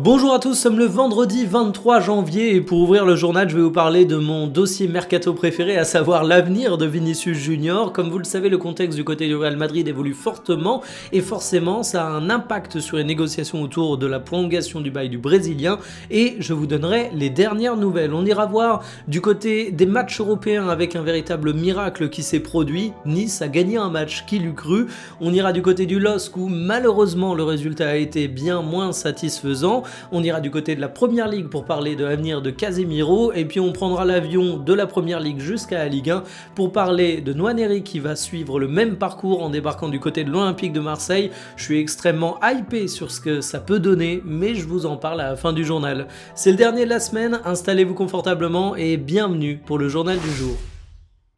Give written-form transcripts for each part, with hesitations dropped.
Bonjour à tous, nous sommes le vendredi 23 janvier et pour ouvrir le journal, je vais vous parler de mon dossier mercato préféré, à savoir l'avenir de Vinicius Junior. Comme vous le savez, le contexte du côté du Real Madrid évolue fortement et forcément ça a un impact sur les négociations autour de la prolongation du bail du Brésilien et je vous donnerai les dernières nouvelles. On ira voir du côté des matchs européens avec un véritable miracle qui s'est produit. Nice a gagné un match, qui l'eût cru. On ira du côté du LOSC où malheureusement le résultat a été bien moins satisfaisant. On ira du côté de la Première Ligue pour parler de l'avenir de Casemiro et puis on prendra l'avion de la Première Ligue jusqu'à la Ligue 1 pour parler de Nwaneri qui va suivre le même parcours en débarquant du côté de l'Olympique de Marseille. Je suis extrêmement hypé sur ce que ça peut donner, mais je vous en parle à la fin du journal. C'est le dernier de la semaine, installez-vous confortablement et bienvenue pour le journal du jour.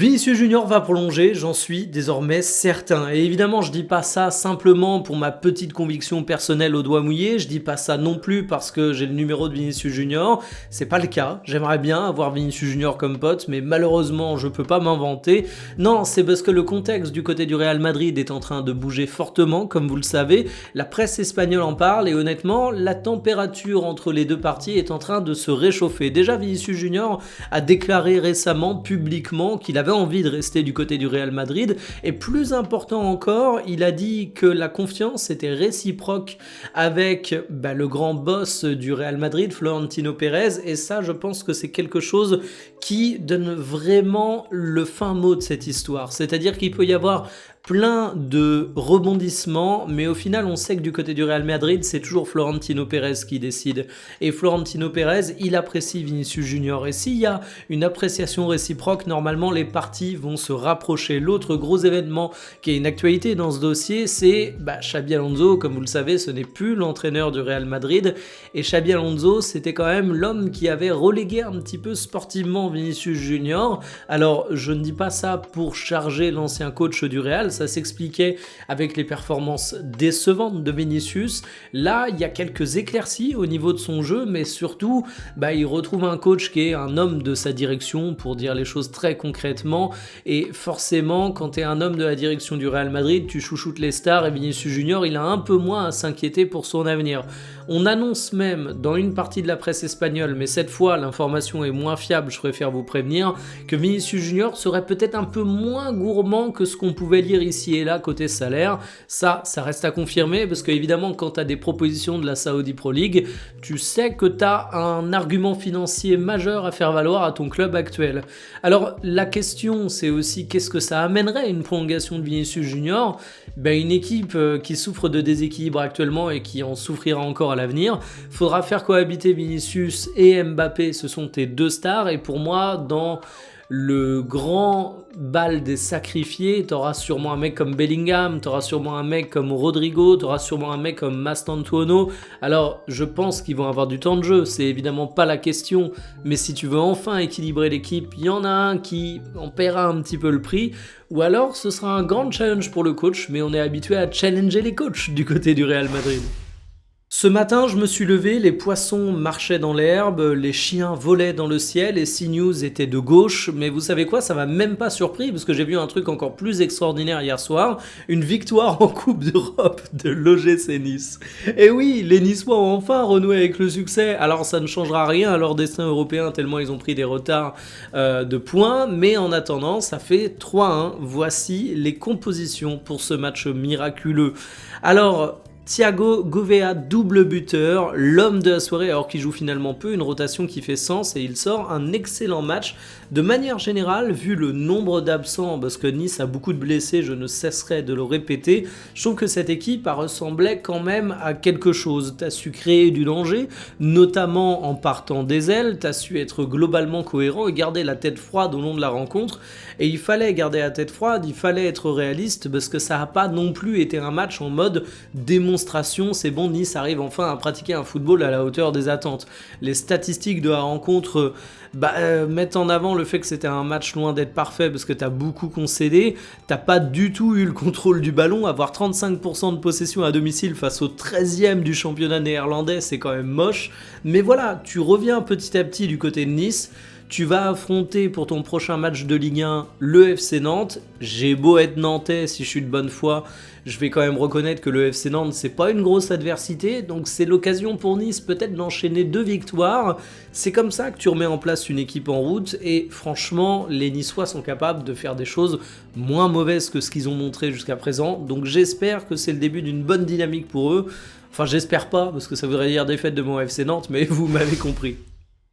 Vinicius Junior va prolonger, j'en suis désormais certain. Et évidemment, je dis pas ça simplement pour ma petite conviction personnelle au doigt mouillé, je dis pas ça non plus parce que j'ai le numéro de Vinicius Junior, c'est pas le cas. J'aimerais bien avoir Vinicius Junior comme pote, mais malheureusement, je peux pas m'inventer. Non, c'est parce que le contexte du côté du Real Madrid est en train de bouger fortement, comme vous le savez. La presse espagnole en parle et honnêtement, la température entre les deux parties est en train de se réchauffer. Déjà, Vinicius Junior a déclaré récemment, publiquement, qu'il avait envie de rester du côté du Real Madrid et plus important encore, il a dit que la confiance était réciproque avec le grand boss du Real Madrid, Florentino Pérez, et ça je pense que c'est quelque chose qui donne vraiment le fin mot de cette histoire, c'est-à-dire qu'il peut y avoir plein de rebondissements, mais au final on sait que du côté du Real Madrid c'est toujours Florentino Pérez qui décide et Florentino Pérez il apprécie Vinicius Junior et s'il y a une appréciation réciproque, normalement les parties vont se rapprocher. L'autre gros événement qui est une actualité dans ce dossier, c'est Xabi Alonso. Comme vous le savez, ce n'est plus l'entraîneur du Real Madrid et Xabi Alonso c'était quand même l'homme qui avait relégué un petit peu sportivement Vinicius Junior. Alors je ne dis pas ça pour charger l'ancien coach du Real, ça s'expliquait avec les performances décevantes de Vinicius. Là, il y a quelques éclaircies au niveau de son jeu, mais surtout, il retrouve un coach qui est un homme de sa direction, pour dire les choses très concrètement. Et forcément, quand tu es un homme de la direction du Real Madrid, tu chouchoutes les stars et Vinicius Junior, il a un peu moins à s'inquiéter pour son avenir. On annonce même dans une partie de la presse espagnole, mais cette fois l'information est moins fiable, je préfère vous prévenir, que Vinicius Junior serait peut-être un peu moins gourmand que ce qu'on pouvait lire ici et là côté salaire. Ça reste à confirmer parce qu'évidemment quand tu as des propositions de la Saudi Pro League, tu sais que tu as un argument financier majeur à faire valoir à ton club actuel. Alors la question c'est aussi qu'est-ce que ça amènerait une prolongation de Vinicius Junior ? Une équipe qui souffre de déséquilibre actuellement et qui en souffrira encore à l'avenir, faudra faire cohabiter Vinicius et Mbappé, ce sont tes deux stars et pour moi dans le grand bal des sacrifiés, t'auras sûrement un mec comme Bellingham, t'auras sûrement un mec comme Rodrigo, t'auras sûrement un mec comme Mastantuono. Alors je pense qu'ils vont avoir du temps de jeu, c'est évidemment pas la question, mais si tu veux enfin équilibrer l'équipe, il y en a un qui en paiera un petit peu le prix, ou alors ce sera un grand challenge pour le coach, mais on est habitué à challenger les coachs du côté du Real Madrid. Ce matin, je me suis levé, les poissons marchaient dans l'herbe, les chiens volaient dans le ciel et CNews était de gauche. Mais vous savez quoi, ça m'a même pas surpris parce que j'ai vu un truc encore plus extraordinaire hier soir, une victoire en Coupe d'Europe de l'OGC Nice. Et oui, les Niçois ont enfin renoué avec le succès. Alors ça ne changera rien à leur destin européen tellement ils ont pris des retards de points. Mais en attendant, ça fait 3-1. Voici les compositions pour ce match miraculeux. Alors Thiago Gouveia, double buteur, l'homme de la soirée alors qu'il joue finalement peu, une rotation qui fait sens et il sort un excellent match. De manière générale, vu le nombre d'absents, parce que Nice a beaucoup de blessés, je ne cesserai de le répéter, je trouve que cette équipe a ressemblé quand même à quelque chose. Tu as su créer du danger, notamment en partant des ailes, tu as su être globalement cohérent et garder la tête froide au long de la rencontre. Et il fallait garder la tête froide, il fallait être réaliste parce que ça n'a pas non plus été un match en mode démonstration, c'est bon, Nice arrive enfin à pratiquer un football à la hauteur des attentes. Les statistiques de la rencontre mettent en avant le fait que c'était un match loin d'être parfait parce que t'as beaucoup concédé, t'as pas du tout eu le contrôle du ballon, avoir 35% de possession à domicile face au 13e du championnat néerlandais, c'est quand même moche, mais voilà, tu reviens petit à petit du côté de Nice. Tu vas affronter pour ton prochain match de Ligue 1 le FC Nantes. J'ai beau être nantais, si je suis de bonne foi, je vais quand même reconnaître que le FC Nantes, c'est pas une grosse adversité, donc c'est l'occasion pour Nice peut-être d'enchaîner 2 victoires. C'est comme ça que tu remets en place une équipe en route, et franchement, les Niçois sont capables de faire des choses moins mauvaises que ce qu'ils ont montré jusqu'à présent, donc j'espère que c'est le début d'une bonne dynamique pour eux. Enfin, j'espère pas, parce que ça voudrait dire défaite de mon FC Nantes, mais vous m'avez compris.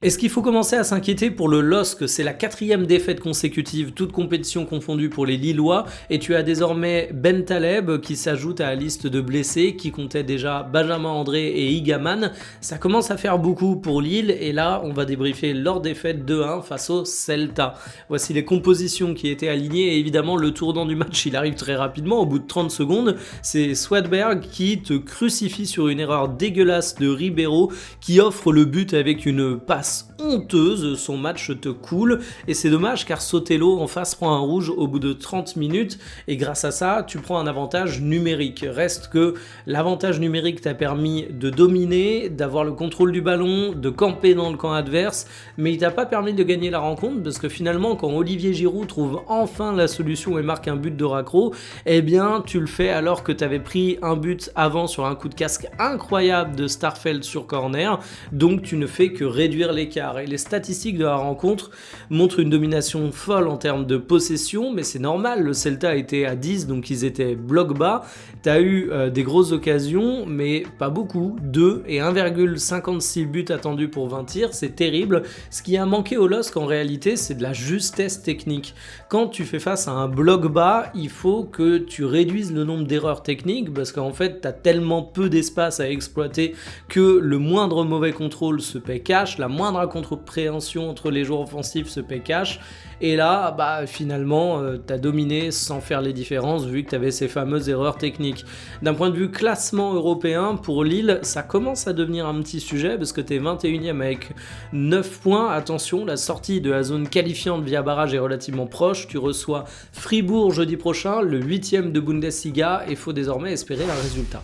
Est-ce qu'il faut commencer à s'inquiéter pour le LOSC? C'est la 4e défaite consécutive, toute compétition confondue pour les Lillois, et tu as désormais Ben Taleb qui s'ajoute à la liste de blessés, qui comptait déjà Benjamin André et Igaman. Ça commence à faire beaucoup pour Lille, et là on va débriefer leur défaite 2-1 face au Celta. Voici les compositions qui étaient alignées, et évidemment le tournant du match il arrive très rapidement, au bout de 30 secondes, c'est Swedberg qui te crucifie sur une erreur dégueulasse de Ribeiro, qui offre le but avec une passe honteuse, son match te coule, et c'est dommage car Sotelo en face prend un rouge au bout de 30 minutes, et grâce à ça tu prends un avantage numérique. Reste que l'avantage numérique t'a permis de dominer, d'avoir le contrôle du ballon, de camper dans le camp adverse, mais il t'a pas permis de gagner la rencontre, parce que finalement quand Olivier Giroud trouve enfin la solution et marque un but de raccro, eh bien tu le fais alors que t'avais pris un but avant sur un coup de casque incroyable de Starfelt sur corner, donc tu ne fais que réduire l'écart. Et les statistiques de la rencontre montrent une domination folle en termes de possession, mais c'est normal, le Celta était à 10, donc ils étaient bloc bas. T'as eu des grosses occasions, mais pas beaucoup, 2 et 1,56 buts attendus pour 20 tirs, c'est terrible. Ce qui a manqué au LOSC en réalité, c'est de la justesse technique. Quand tu fais face à un bloc bas, il faut que tu réduises le nombre d'erreurs techniques, parce qu'en fait t'as tellement peu d'espace à exploiter que le moindre mauvais contrôle se paie cash, la moindre contre-préhension entre les joueurs offensifs se paie cash, et là finalement t'as dominé sans faire les différences vu que t'avais ces fameuses erreurs techniques. D'un point de vue classement européen, pour Lille ça commence à devenir un petit sujet, parce que t'es 21e avec 9 points. Attention, la sortie de la zone qualifiante via barrage est relativement proche, tu reçois Fribourg jeudi prochain, le 8e de Bundesliga, et faut désormais espérer un résultat.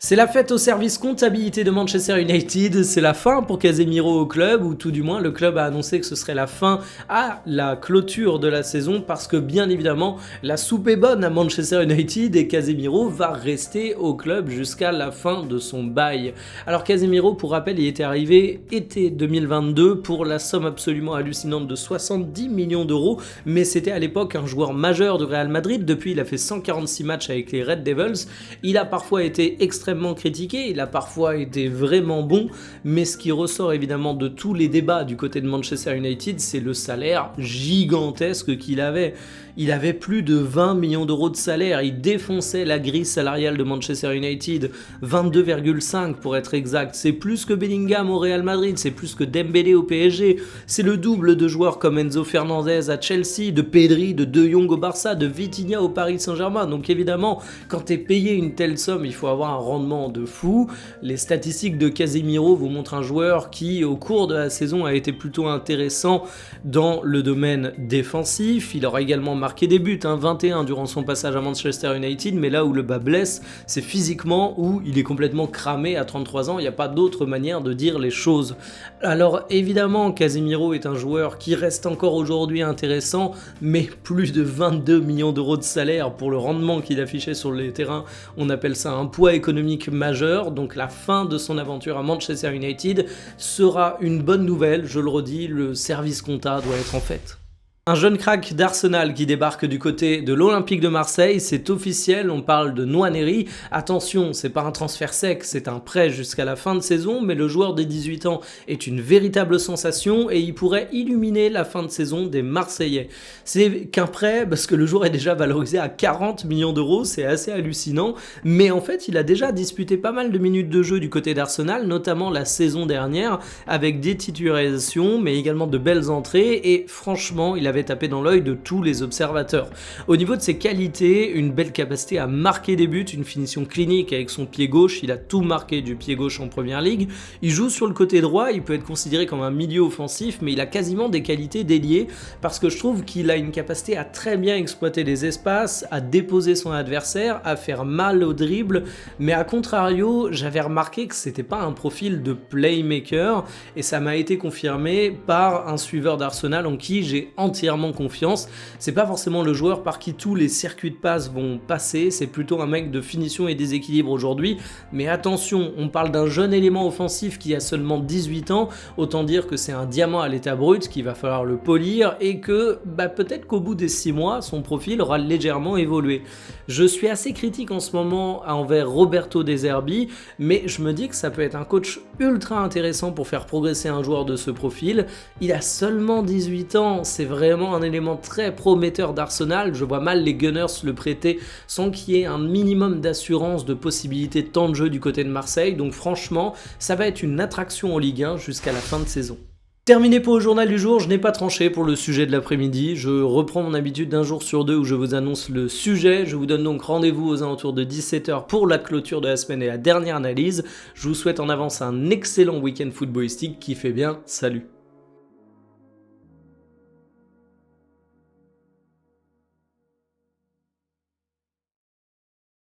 C'est la fête au service comptabilité de Manchester United, c'est la fin pour Casemiro au club, ou tout du moins le club a annoncé que ce serait la fin à la clôture de la saison, parce que bien évidemment la soupe est bonne à Manchester United et Casemiro va rester au club jusqu'à la fin de son bail. Alors Casemiro, pour rappel, il était arrivé été 2022 pour la somme absolument hallucinante de 70 millions d'euros, mais c'était à l'époque un joueur majeur de Real Madrid. Depuis il a fait 146 matchs avec les Red Devils, il a parfois été extrêmement critiqué, il a parfois été vraiment bon, mais ce qui ressort évidemment de tous les débats du côté de Manchester United, c'est le salaire gigantesque qu'il avait. Il avait plus de 20 millions d'euros de salaire, il défonçait la grille salariale de Manchester United, 22,5 pour être exact, c'est plus que Bellingham au Real Madrid, c'est plus que Dembélé au PSG, c'est le double de joueurs comme Enzo Fernandez à Chelsea, de Pedri, de De Jong au Barça, de Vitinha au Paris Saint-Germain. Donc évidemment, quand t'es payé une telle somme, il faut avoir un rendement de fou. Les statistiques de Casemiro vous montrent un joueur qui, au cours de la saison, a été plutôt intéressant dans le domaine défensif. Il aura également marqué des buts, 21 durant son passage à Manchester United, mais là où le bas blesse, c'est physiquement, où il est complètement cramé à 33 ans, il n'y a pas d'autre manière de dire les choses. Alors évidemment, Casemiro est un joueur qui reste encore aujourd'hui intéressant, mais plus de 22 millions d'euros de salaire pour le rendement qu'il affichait sur les terrains, on appelle ça un poids économique majeur, donc la fin de son aventure à Manchester United sera une bonne nouvelle, je le redis, le service compta doit être en fait. Un jeune crack d'Arsenal qui débarque du côté de l'Olympique de Marseille, c'est officiel, on parle de Nwaneri. Attention, c'est pas un transfert sec, c'est un prêt jusqu'à la fin de saison, mais le joueur des 18 ans est une véritable sensation et il pourrait illuminer la fin de saison des Marseillais. C'est qu'un prêt parce que le joueur est déjà valorisé à 40 millions d'euros, c'est assez hallucinant, mais en fait il a déjà disputé pas mal de minutes de jeu du côté d'Arsenal, notamment la saison dernière, avec des titularisations, mais également de belles entrées, et franchement il avait avait tapé dans l'œil de tous les observateurs. Au niveau de ses qualités, une belle capacité à marquer des buts, une finition clinique avec son pied gauche, il a tout marqué du pied gauche en première ligue. Il joue sur le côté droit, il peut être considéré comme un milieu offensif, mais il a quasiment des qualités d'ailier parce que je trouve qu'il a une capacité à très bien exploiter les espaces, à déposer son adversaire, à faire mal au dribble, mais à contrario, j'avais remarqué que c'était pas un profil de playmaker et ça m'a été confirmé par un suiveur d'Arsenal en qui j'ai entièrement confiance. C'est pas forcément le joueur par qui tous les circuits de passe vont passer, c'est plutôt un mec de finition et déséquilibre aujourd'hui, mais attention, on parle d'un jeune élément offensif qui a seulement 18 ans, autant dire que c'est un diamant à l'état brut qu'il va falloir le polir et que peut-être qu'au bout des 6 mois, son profil aura légèrement évolué. Je suis assez critique en ce moment envers Roberto De Zerbi, mais je me dis que ça peut être un coach ultra intéressant pour faire progresser un joueur de ce profil. Il a seulement 18 ans, c'est vraiment un élément très prometteur d'Arsenal. Je vois mal les Gunners le prêter sans qu'il y ait un minimum d'assurance de possibilité de temps de jeu du côté de Marseille. Donc franchement, ça va être une attraction en Ligue 1 jusqu'à la fin de saison. Terminé pour le journal du jour, je n'ai pas tranché pour le sujet de l'après-midi, je reprends mon habitude d'un jour sur deux où je vous annonce le sujet, je vous donne donc rendez-vous aux alentours de 17h pour la clôture de la semaine et la dernière analyse. Je vous souhaite en avance un excellent week-end footballistique qui fait bien, salut.